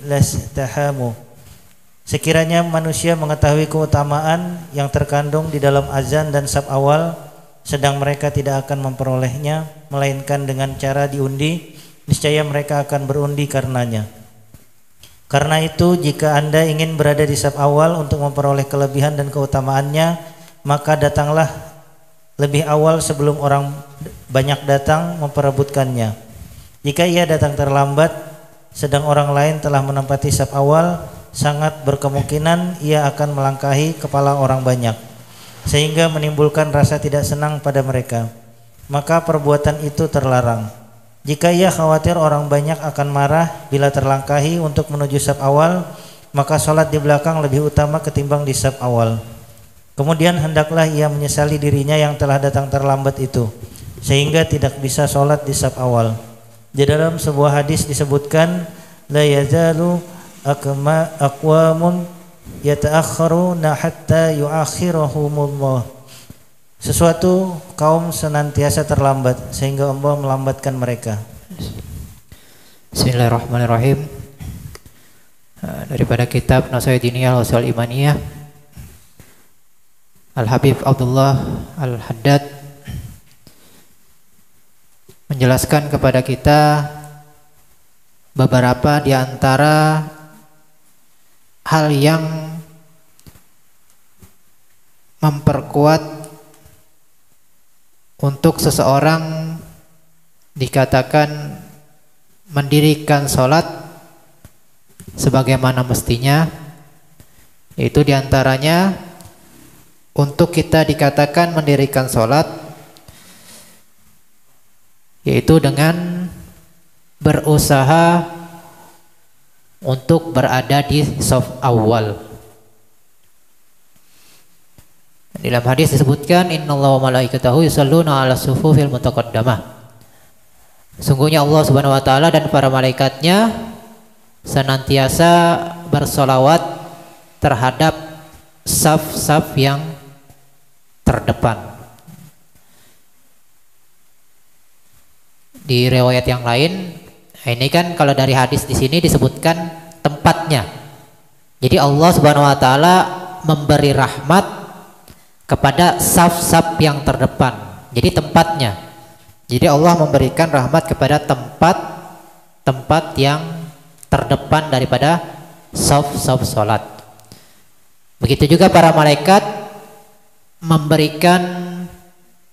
lastahamu. Sekiranya manusia mengetahui keutamaan yang terkandung di dalam azan dan sab awal, sedang mereka tidak akan memperolehnya melainkan dengan cara diundi, niscaya mereka akan berundi karenanya. Karena itu, jika Anda ingin berada di sab awal untuk memperoleh kelebihan dan keutamaannya, maka datanglah lebih awal sebelum orang banyak datang memperebutkannya. Jika ia datang terlambat sedang orang lain telah menempati sab awal, sangat berkemungkinan ia akan melangkahi kepala orang banyak, sehingga menimbulkan rasa tidak senang pada mereka. Maka perbuatan itu terlarang. Jika ia khawatir orang banyak akan marah bila terlangkahi untuk menuju saf awal, maka sholat di belakang lebih utama ketimbang di saf awal. Kemudian hendaklah ia menyesali dirinya yang telah datang terlambat itu, sehingga tidak bisa sholat di saf awal. Di dalam sebuah hadis disebutkan, la yazalu aqwamun yata'akhkharuna hatta yu'akhirahumullah. Sesuatu kaum senantiasa terlambat sehingga Allah melambatkan mereka. Bismillahirrahmanirrahim. Daripada kitab Nasihat Diniyah Ushul Imaniyah, Al-Habib Abdullah Al-Haddad menjelaskan kepada kita beberapa di antara hal yang memperkuat untuk seseorang dikatakan mendirikan sholat sebagaimana mestinya, yaitu diantaranya untuk kita dikatakan mendirikan sholat yaitu dengan berusaha untuk berada di shaf awal. Di dalam hadis disebutkan, innallaha wa malaikatahu yusholluna 'alas sufufil mutaqaddamah. Sungguhnya Allah Subhanahu wa taala dan para malaikatnya senantiasa bersolawat terhadap saf-saf yang terdepan. Di riwayat yang lain, ini kan kalau dari hadis di sini disebutkan tempatnya. Jadi Allah Subhanahu wa taala memberi rahmat kepada saf-saf yang terdepan. Jadi tempatnya. Jadi Allah memberikan rahmat kepada tempat-tempat yang terdepan daripada saf-saf salat. Begitu juga para malaikat memberikan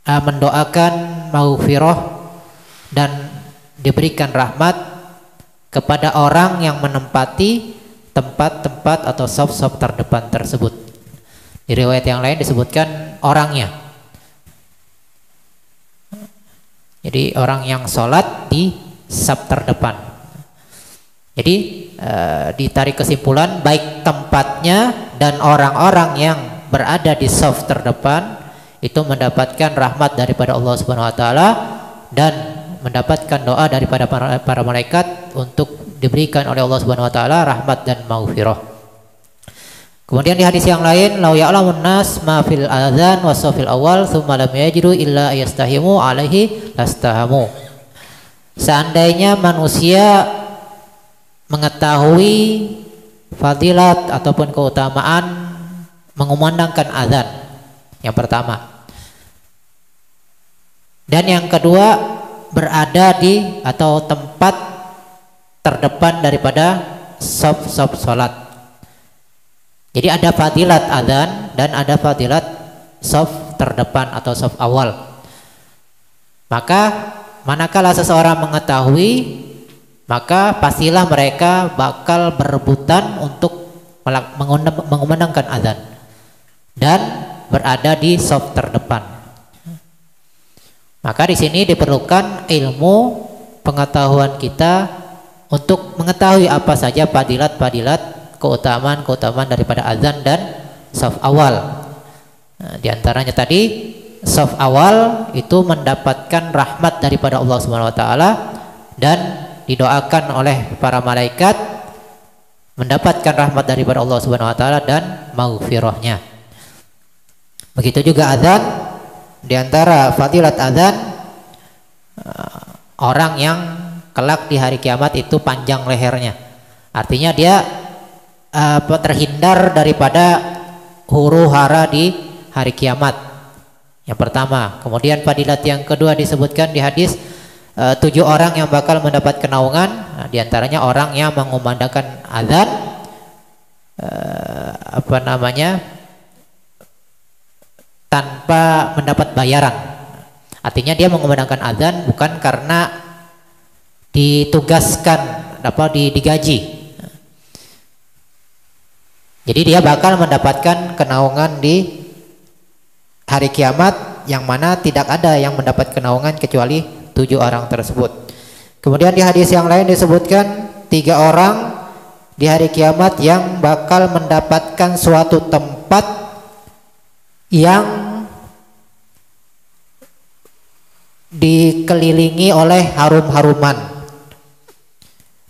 mendoakan maghfirah dan diberikan rahmat kepada orang yang menempati tempat-tempat atau saf-saf terdepan tersebut. Di riwayat yang lain disebutkan orangnya. Jadi orang yang sholat di saf terdepan. Jadi ditarik kesimpulan baik tempatnya dan orang-orang yang berada di saf terdepan itu mendapatkan rahmat daripada Allah Subhanahu wa taala dan mendapatkan doa daripada para malaikat untuk diberikan oleh Allah Subhanahu wa taala rahmat dan maghfirah. Kemudian di hadis yang lain, lau ya'lamun nas ma fil adzan wa safil awal tsumma lam yajidu illa yastahimu alaihi lastahamu. Seandainya manusia mengetahui fadilat ataupun keutamaan mengumandangkan azan yang pertama, dan yang kedua berada di atau tempat terdepan daripada saf-saf salat. Jadi ada fadilat adzan dan ada fadilat shaf terdepan atau shaf awal. Maka manakala seseorang mengetahui, maka pastilah mereka bakal berebutan untuk mengumandangkan adzan dan berada di shaf terdepan. Maka di sini diperlukan ilmu pengetahuan kita untuk mengetahui apa saja fadilat-fadilat keutamaan-keutamaan daripada azan dan shaf awal. Nah, di antaranya tadi shaf awal itu mendapatkan rahmat daripada Allah Subhanahu wa taala dan didoakan oleh para malaikat mendapatkan rahmat daripada Allah Subhanahu wa taala dan maghfirahnya. Begitu juga azan, di antara fadilat azan orang yang kelak di hari kiamat itu panjang lehernya. Artinya dia terhindar daripada huru hara di hari kiamat. Yang pertama. Kemudian fadilat yang kedua disebutkan di hadis 7 orang yang bakal mendapat kenaungan. Nah, diantaranya orang yang mengumandangkan azan tanpa mendapat bayaran. Artinya dia mengumandangkan azan bukan karena ditugaskan digaji. Jadi dia bakal mendapatkan kenaungan di hari kiamat, yang mana tidak ada yang mendapat kenaungan kecuali 7 orang tersebut. Kemudian di hadis yang lain disebutkan 3 orang di hari kiamat yang bakal mendapatkan suatu tempat yang dikelilingi oleh harum-haruman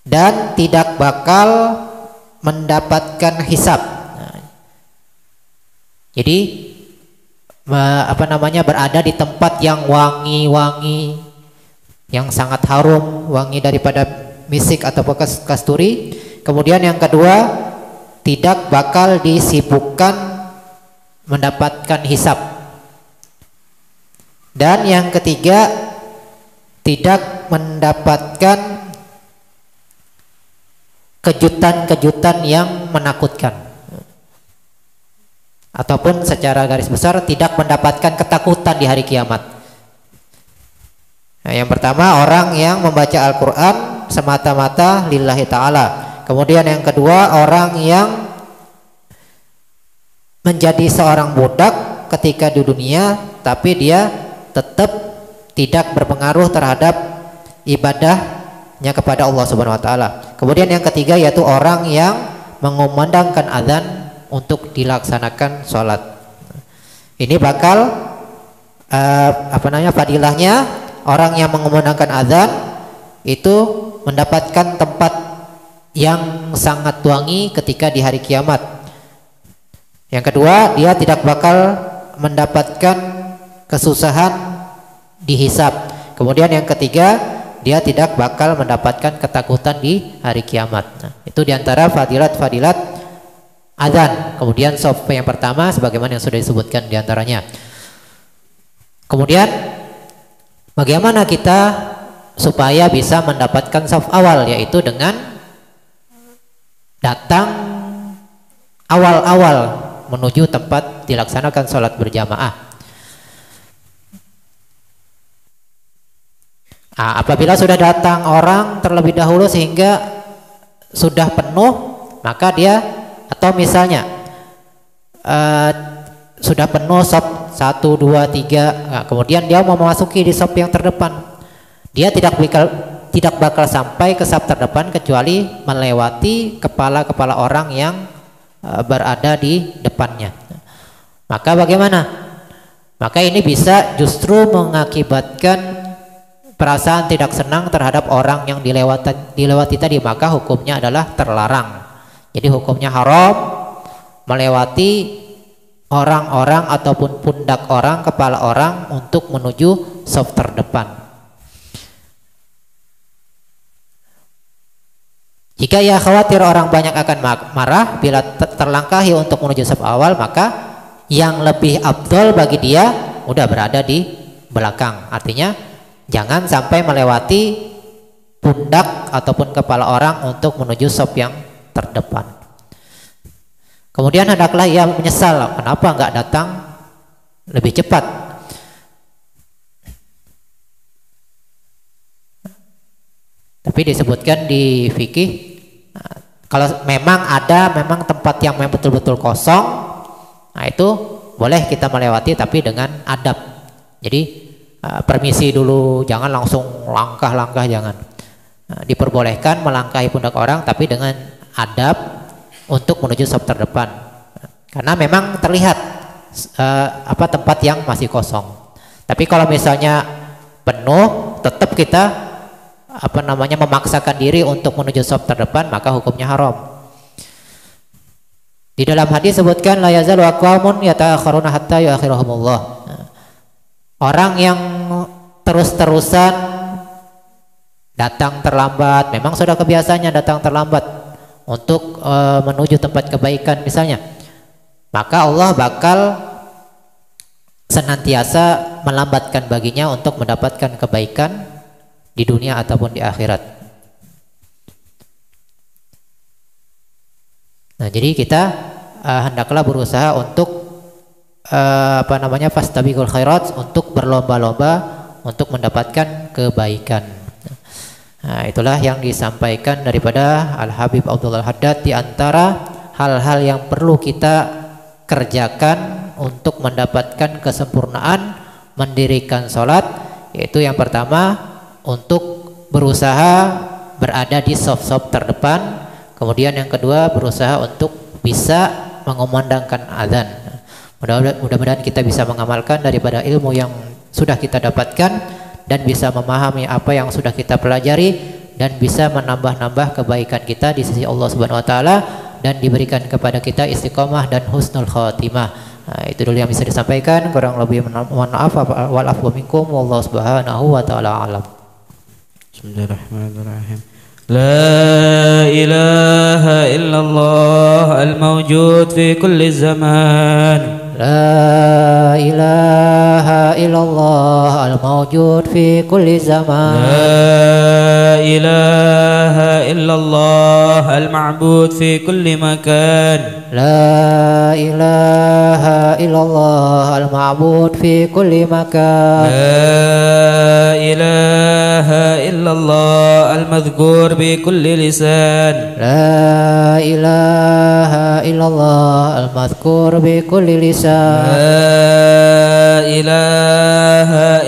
dan tidak bakal mendapatkan hisab. Jadi berada di tempat yang wangi-wangi, yang sangat harum, wangi daripada misik atau kasturi. Kemudian yang kedua, tidak bakal disibukkan mendapatkan hisab. Dan yang ketiga, tidak mendapatkan kejutan-kejutan yang menakutkan, ataupun secara garis besar tidak mendapatkan ketakutan di hari kiamat. Nah, yang pertama, orang yang membaca Al-Quran semata-mata lillahi ta'ala. Kemudian yang kedua, orang yang menjadi seorang budak ketika di dunia, tapi dia tetap tidak berpengaruh terhadap ibadahnya kepada Allah Subhanahu wa taala. Kemudian yang ketiga yaitu orang yang mengumandangkan azan untuk dilaksanakan sholat. Ini bakal fadilahnya orang yang mengumandangkan azan itu mendapatkan tempat yang sangat wangi ketika di hari kiamat. Yang kedua, dia tidak bakal mendapatkan kesusahan dihisab. Kemudian yang ketiga, dia tidak bakal mendapatkan ketakutan di hari kiamat. Nah, itu diantara fadilat-fadilat azan. Kemudian shaf yang pertama sebagaimana yang sudah disebutkan diantaranya. Kemudian bagaimana kita supaya bisa mendapatkan shaf awal, yaitu dengan datang awal-awal menuju tempat dilaksanakan sholat berjamaah. Apabila sudah datang orang terlebih dahulu sehingga sudah penuh, maka dia, atau misalnya sudah penuh shaf 1, 2, 3, kemudian dia mau memasuki di shaf yang terdepan, dia tidak bakal sampai ke shaf terdepan kecuali melewati kepala-kepala orang yang berada di depannya. Maka bagaimana? Maka ini bisa justru mengakibatkan perasaan tidak senang terhadap orang yang dilewati tadi, maka hukumnya adalah terlarang. Jadi hukumnya haram melewati orang-orang ataupun pundak orang, kepala orang untuk menuju shaf terdepan. Jika ia khawatir orang banyak akan marah bila terlangkahi untuk menuju shaf awal, maka yang lebih afdol bagi dia udah berada di belakang. Artinya jangan sampai melewati pundak ataupun kepala orang untuk menuju shaf yang terdepan. Kemudian hendaklah ia menyesal kenapa enggak datang lebih cepat. Tapi disebutkan di fikih, kalau memang tempat yang memang betul-betul kosong, nah itu boleh kita melewati tapi dengan adab. Jadi permisi dulu, jangan langsung langkah-langkah, jangan. Diperbolehkan melangkahi pundak orang tapi dengan adab untuk menuju shaf terdepan. Karena memang terlihat tempat yang masih kosong. Tapi kalau misalnya penuh, tetap kita memaksakan diri untuk menuju shaf terdepan, maka hukumnya haram. Di dalam hadis sebutkan la yazalu aqwamun yata'akhiruna hatta yu'akhirahumullah. Orang yang terus-terusan datang terlambat, memang sudah kebiasaannya datang terlambat, untuk menuju tempat kebaikan misalnya, maka Allah bakal senantiasa melambatkan baginya untuk mendapatkan kebaikan di dunia ataupun di akhirat. Nah, jadi kita hendaklah berusaha untuk fastabiqul khairat, untuk berlomba-lomba untuk mendapatkan kebaikan. Nah, itulah yang disampaikan daripada Al-Habib Abdullah Al-Haddad di antara hal-hal yang perlu kita kerjakan untuk mendapatkan kesempurnaan mendirikan sholat, yaitu yang pertama untuk berusaha berada di saf-saf terdepan, kemudian yang kedua berusaha untuk bisa mengumandangkan azan. Mudah-mudahan kita bisa mengamalkan daripada ilmu yang sudah kita dapatkan dan bisa memahami apa yang sudah kita pelajari dan bisa menambah-nambah kebaikan kita di sisi Allah Subhanahu wa taala dan diberikan kepada kita istiqomah dan husnul khatimah. Nah, itu dulu yang bisa disampaikan, kurang lebih mohon maaf, wal afwu minkum, wallahu subhanahu wa taala alam. Bismillahirrahmanirrahim. La ilaha illallah al-mawjud fi kulli zaman. La ilaha illallah al-mawjud fi kulli zaman. La ilaha illallah al-ma'bud fi kulli makan. La ilaha illallah al-ma'bud fi kulli makan. La ilaha illallah al-madhkur bi kulli lisan. La ilaha illallah al-madhkur bi kulli lisan. La ilaha